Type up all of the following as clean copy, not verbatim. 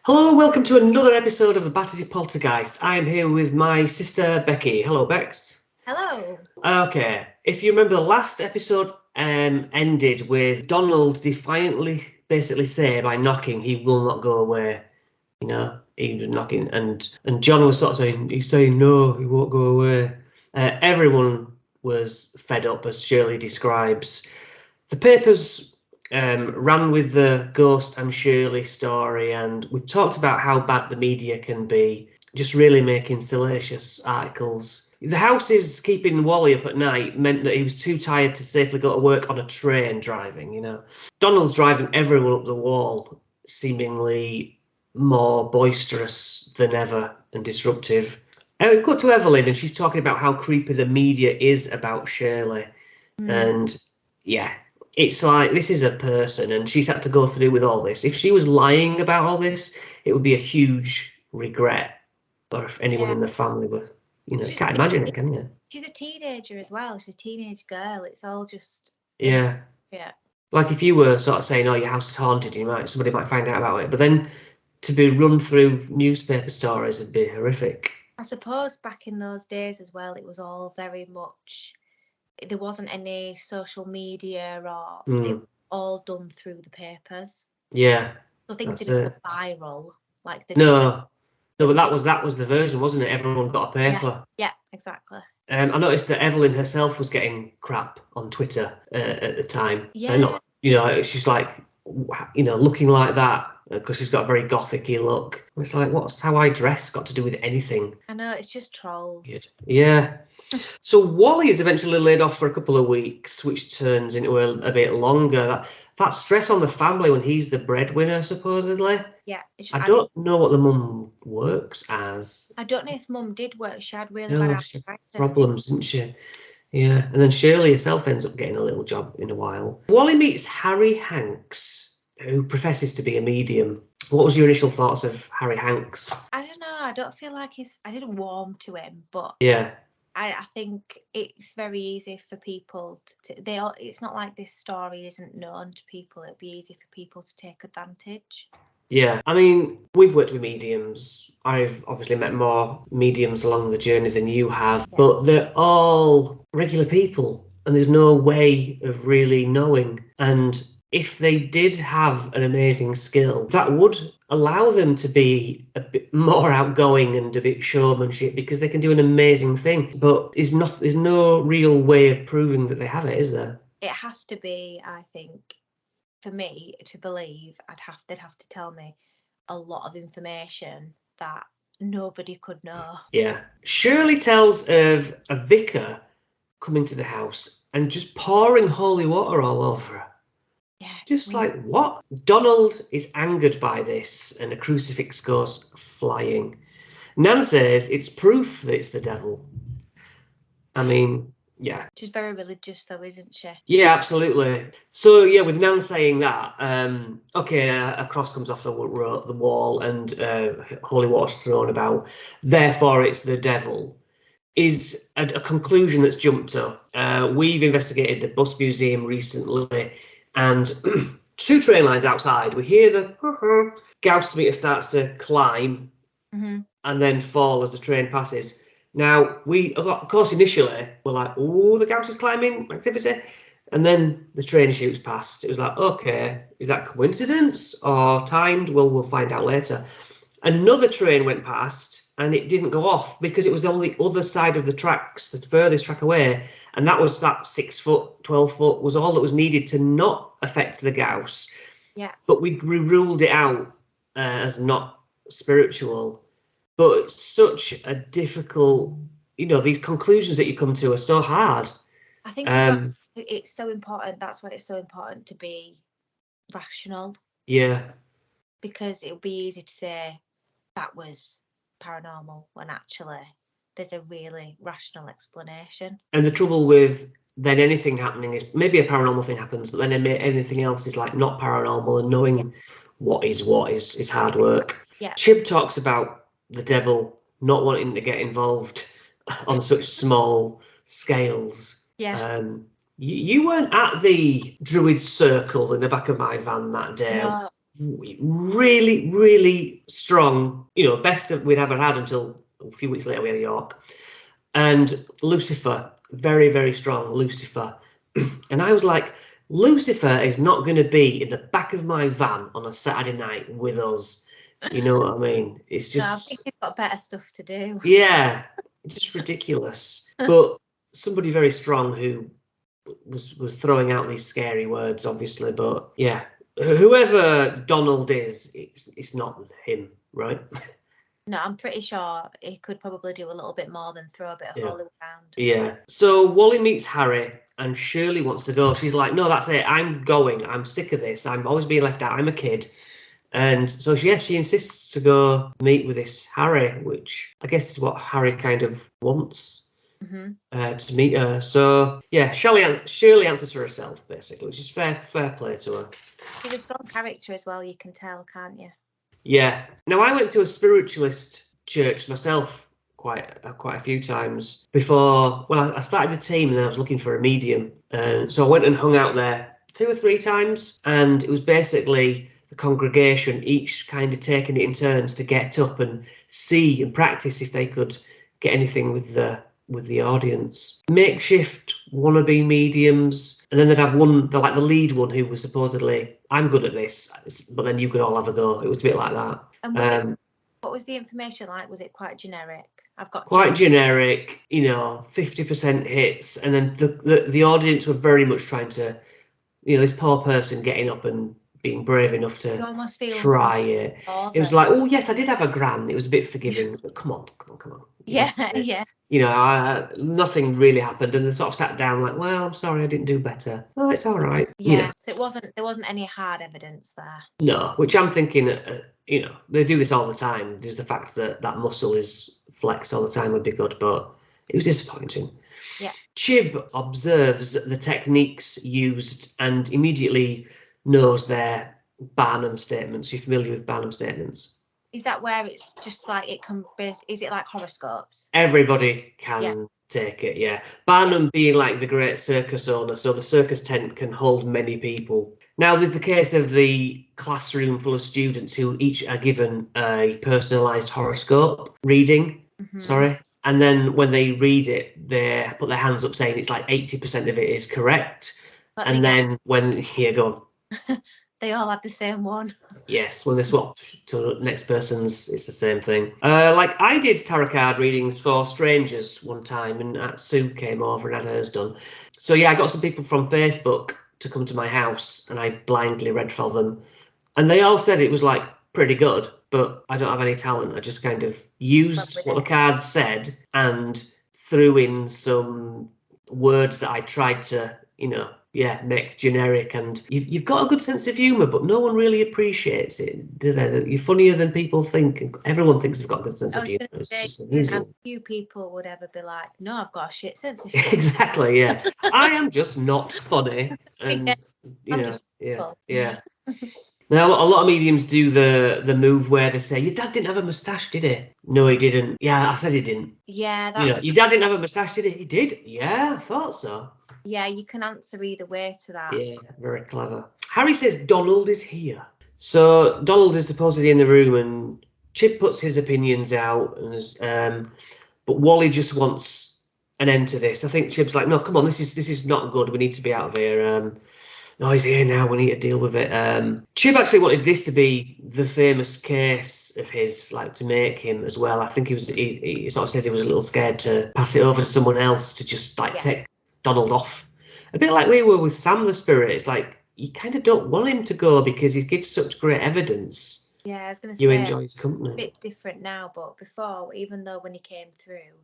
Hello, welcome to another episode of the Battersea Poltergeist. I am here with my sister Becky. Hello, Bex. Hello. Okay, if you remember, the last episode ended with Donald defiantly basically saying by knocking, he will not go away. You know, he was knocking, and John was sort of saying, he's saying no, he won't go away. Everyone was fed up, as Shirley describes. The papers ran with the Ghost and Shirley story, and we've talked about how bad the media can be, just really making salacious articles. The houses keeping Wally up at night meant that he was too tired to safely go to work on a train driving, you know. Donald's driving everyone up the wall, seemingly more boisterous than ever and disruptive. And we cut to Evelyn, and she's talking about how creepy the media is about Shirley. And yeah, it's like, this is a person, and she's had to go through with all this. If she was lying about all this, it would be a huge regret. Or if anyone in the family were, you can't imagine it, can you? She's a teenager as well. She's a teenage girl. It's all just... Yeah. Like if you were sort of saying, oh, your house is haunted, somebody might find out about it. But then to be run through newspaper stories would be horrific. I suppose back in those days as well, it was all very much... There wasn't any social media or it was all done through the papers. Yeah. So things didn't go viral like they No, but that was the version, wasn't it? Everyone got a paper. Yeah, exactly. I noticed that Evelyn herself was getting crap on Twitter at the time. Yeah. And not, she's like, looking like that because she's got a very gothic-y look. It's like, what's how I dress got to do with anything? I know, it's just trolls. Yeah. So Wally is eventually laid off for a couple of weeks, which turns into a bit longer. That stress on the family when he's the breadwinner, supposedly. Yeah. I don't know what the mum works as. I don't know if mum did work. She had really bad problems, didn't she? Yeah. And then Shirley herself ends up getting a little job in a while. Wally meets Harry Hanks, who professes to be a medium. What was your initial thoughts of Harry Hanks? I don't know. I don't feel like I didn't warm to him, but yeah. I think it's very easy for people it's not like this story isn't known to people. It'd be easy for people to take advantage. Yeah, I mean, we've worked with mediums. I've obviously met more mediums along the journey than you have, but they're all regular people, and there's no way of really knowing. And if they did have an amazing skill, that would allow them to be a bit more outgoing and a bit showmanship, because they can do an amazing thing. But there's no real way of proving that they have it, is there? It has to be, I think, for me to believe, they'd have to tell me a lot of information that nobody could know. Yeah. Shirley tells of a vicar coming to the house and just pouring holy water all over her. Yeah. Just like, what? Donald is angered by this, and a crucifix goes flying. Nan says it's proof that it's the devil. I mean, yeah. She's very religious though, isn't she? Yeah, absolutely. So yeah, with Nan saying that, a cross comes off the wall and holy water's thrown about. Therefore, it's the devil. Is a conclusion that's jumped up. We've investigated the bus museum recently, and 2 train lines outside. We hear the Gauss meter starts to climb and then fall as the train passes. Now, of course, initially, we're like, oh, the Gauss is climbing activity. And then the train shoots past. It was like, okay, is that coincidence or timed? Well, we'll find out later. Another train went past and it didn't go off because it was on the other side of the tracks, the furthest track away. And that 6 foot, 12 foot was all that was needed to not affect the Gauss. Yeah. But we ruled it out as not spiritual. But it's such a difficult, these conclusions that you come to are so hard. I think it's so important. That's why it's so important to be rational. Yeah. Because it would be easy to say that was paranormal when actually there's a really rational explanation. And the trouble with then anything happening is maybe a paranormal thing happens, but then anything else is like not paranormal, and knowing what is hard work. Yeah. Chib talks about the devil not wanting to get involved on such small scales. Yeah. You weren't at the Druid Circle in the back of my van that day. No. really, really strong. Best that we'd ever had until a few weeks later we had York. And Lucifer, very, very strong, Lucifer. And I was like, Lucifer is not going to be in the back of my van on a Saturday night with us. You know what I mean? It's No, I just, think he's got better stuff to do. yeah, just ridiculous. But somebody very strong who was throwing out these scary words, obviously. But yeah, whoever Donald is, it's not him, right? No, I'm pretty sure he could probably do a little bit more than throw a bit of Hollywood around. Yeah. So Wally meets Harry and Shirley wants to go. She's like, no, that's it. I'm going. I'm sick of this. I'm always being left out. I'm a kid. And so, she insists to go meet with this Harry, which I guess is what Harry kind of wants to meet her. So, yeah, Shirley answers for herself, basically, which is fair play to her. She's a strong character as well, you can tell, can't you? Yeah. Now, I went to a spiritualist church myself quite a few times before. Well, I started the team and then I was looking for a medium. So I went and hung out there 2 or 3 times. And it was basically the congregation each kind of taking it in turns to get up and see and practice if they could get anything with the audience. Makeshift wannabe mediums, and then they'd have one, the lead one, who was supposedly, I'm good at this, but then you could all have a go. It was a bit like that. And what was the information like? Was it quite generic? I've got quite generic, 50% hits, and then the audience were very much trying to, this poor person getting up and being brave enough to try it. It was like, oh yes, I did have a gran. It was a bit forgiving, but come on. Yeah. Nothing really happened, and they sort of sat down like, well, I'm sorry, I didn't do better. Oh, it's all right. Yeah. So there wasn't any hard evidence there. No, which I'm thinking, they do this all the time. There's the fact that muscle is flexed all the time would be good, but it was disappointing. Yeah. Chib observes the techniques used and immediately knows their Barnum statements. You're familiar with Barnum statements? Is that where it's just like is it like horoscopes? Everybody can take it, yeah. Barnum being like the great circus owner, so the circus tent can hold many people. Now, there's the case of the classroom full of students who each are given a personalised horoscope reading. And then when they read it, they put their hands up saying it's like 80% of it is correct. And then when, go on. They all had the same one. Yes, when they swap to the next person's, it's the same thing. Like I did tarot card readings for strangers one time, and Sue came over and had hers done. So yeah, I got some people from Facebook to come to my house, and I blindly read for them, and they all said it was like pretty good, but I don't have any talent. I just kind of used what the cards said and threw in some words that I tried to, make generic. And you've got a good sense of humour, but no one really appreciates it, do they? You're funnier than people think. Everyone thinks they've got a good sense of humour. A few people would ever be like, no, I've got a shit sense of humour. Exactly, yeah. I am just not funny. And, yeah. Now, a lot of mediums do the move where they say, your dad didn't have a moustache, did he? No, he didn't. Yeah, I said he didn't. Yeah, that's... your dad didn't have a moustache, did he? He did. Yeah, I thought so. Yeah, you can answer either way to that. Yeah, very clever. Harry says Donald is here. So Donald is supposedly in the room, and Chip puts his opinions out, and but Wally just wants an end to this. I think Chip's like, no, come on, this is not good. We need to be out of here. No, he's here now. We need to deal with it. Chip actually wanted this to be the famous case of his, like to make him as well. I think he sort of says he was a little scared to pass it over to someone else to just take Donald off. A bit like we were with Sam the Spirit. It's like you kind of don't want him to go because he gives such great evidence. Yeah, I was going to say you enjoy his company. A bit different now, but before, even though when he came through,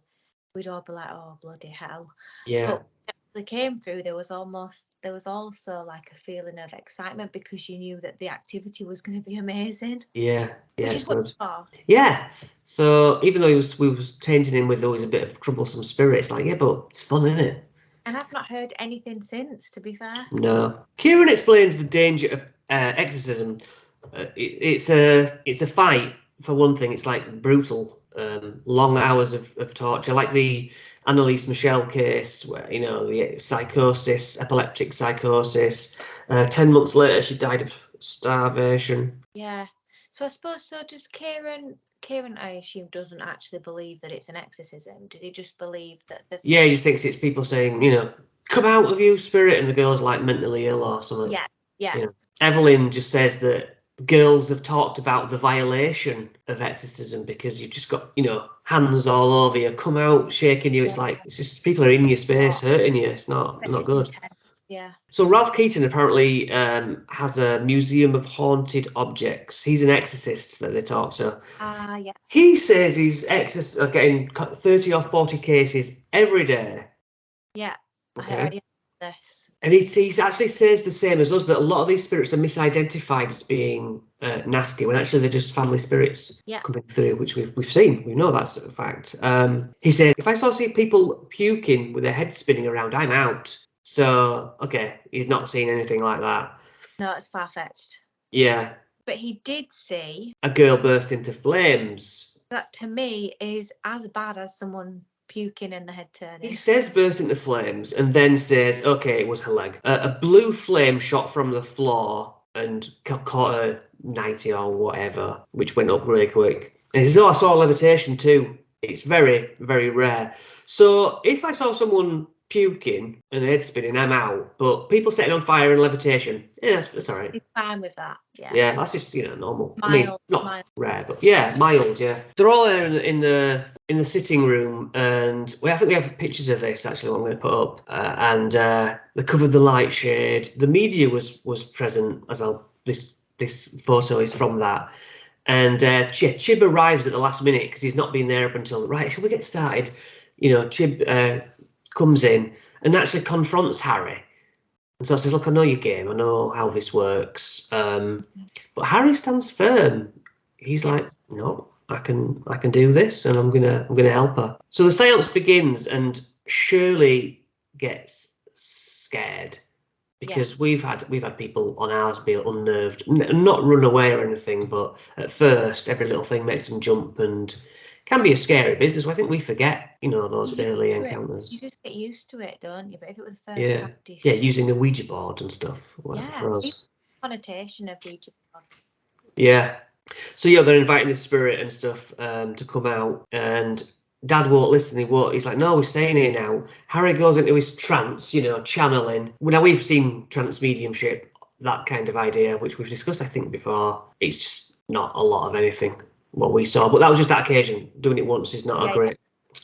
we'd all be like, "Oh bloody hell!" Yeah. But when they came through, there was also like a feeling of excitement because you knew that the activity was going to be amazing. Yeah, which is good. Yeah. So even though we was tainting him with always a bit of troublesome spirit, it's like, yeah, but it's fun, isn't it? And I've not heard anything since, to be fair. No. Kieran explains the danger of exorcism. It's a fight, for one thing. It's like brutal, long hours of torture, like the Annalise Michelle case, where the psychosis, epileptic psychosis. 10 months later, she died of starvation. Yeah. So I suppose, so does Kieran, I assume, doesn't actually believe that it's an exorcism. Does he just believe that Yeah, he just thinks it's people saying, come out of you, spirit, and the girl's like mentally ill or something. Yeah. Evelyn just says that girls have talked about the violation of exorcism because you've just got, hands all over you, come out, shaking you. It's like, it's just people are in your space, hurting you. It's not good. Intense. Yeah. So Ralph Keaton apparently has a museum of haunted objects. He's an exorcist that they talk to. Yeah. He says his exorcists are getting 30 or 40 cases every day. Yeah. Okay. I heard this. And he actually says the same as us, that a lot of these spirits are misidentified as being nasty when actually they're just family spirits coming through, which we've seen. We know that's a fact. He says, if I see people puking with their heads spinning around, I'm out. So, okay, he's not seen anything like that. No, it's far-fetched. Yeah. But he did see a girl burst into flames. That to me is as bad as someone puking and the head turning. He says burst into flames and then says, okay, it was her leg. A blue flame shot from the floor and caught her 90 or whatever, which went up really quick. And he says, I saw levitation too. It's very, very rare. So if I saw someone puking and head spinning, I'm out. But people setting on fire and levitation, that's all right. He's fine with that. Yeah. Yeah, that's just normal. Mild, not rare, but yeah, mild. Yeah, they're all there in the sitting room, and I think we have pictures of this actually. What I'm going to put up, and they covered the light shade. The media was present as this photo is from that. And Chib arrives at the last minute because he's not been there up until right. Shall we get started? Chib comes in and actually confronts Harry. And so I says, look, I know your game. I know how this works. But Harry stands firm. He's like, no, I can do this, and I'm gonna help her. So the seance begins, and Shirley gets scared because we've had people on ours be unnerved, not run away or anything, but at first every little thing makes them jump and can be a scary business. I think we forget, those early encounters. You just get used to it, don't you? But if it was the first time, using a Ouija board and stuff. For us. Connotation of Ouija boards. Yeah. So they're inviting the spirit and stuff to come out, and Dad won't listen. He's like, no, we're staying here now. Harry goes into his trance, channeling. Now we've seen trance mediumship, that kind of idea, which we've discussed, I think, before. It's just not a lot of anything what we saw, but that was just that occasion. Doing it once is not a great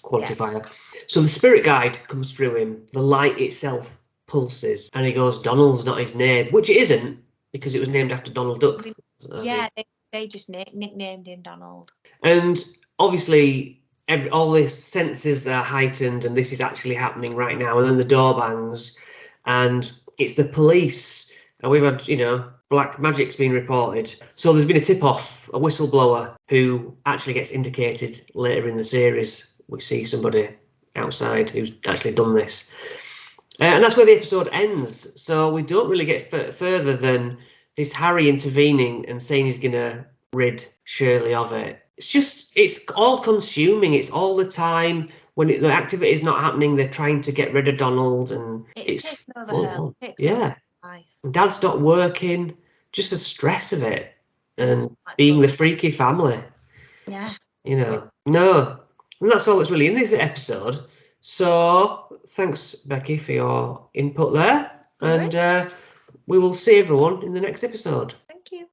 quantifier. So the spirit guide comes through him. The light itself pulses, and he goes, Donald's not his name, which it isn't, because it was named after Donald Duck. They just nicknamed him Donald. And obviously, all the senses are heightened, and this is actually happening right now. And then the door bangs, and it's the police. And we've had, black magic's been reported. So there's been a tip-off, a whistleblower who actually gets indicated later in the series. We see somebody outside who's actually done this. And that's where the episode ends. So we don't really get further than this Harry intervening and saying he's going to rid Shirley of it. It's all consuming. It's all the time. When the activity is not happening, they're trying to get rid of Donald, and it's full. Yeah. Dad's not working. Just the stress of it and being the freaky family. Yeah. No. And that's all that's really in this episode. So thanks, Becky, for your input there. And we will see everyone in the next episode.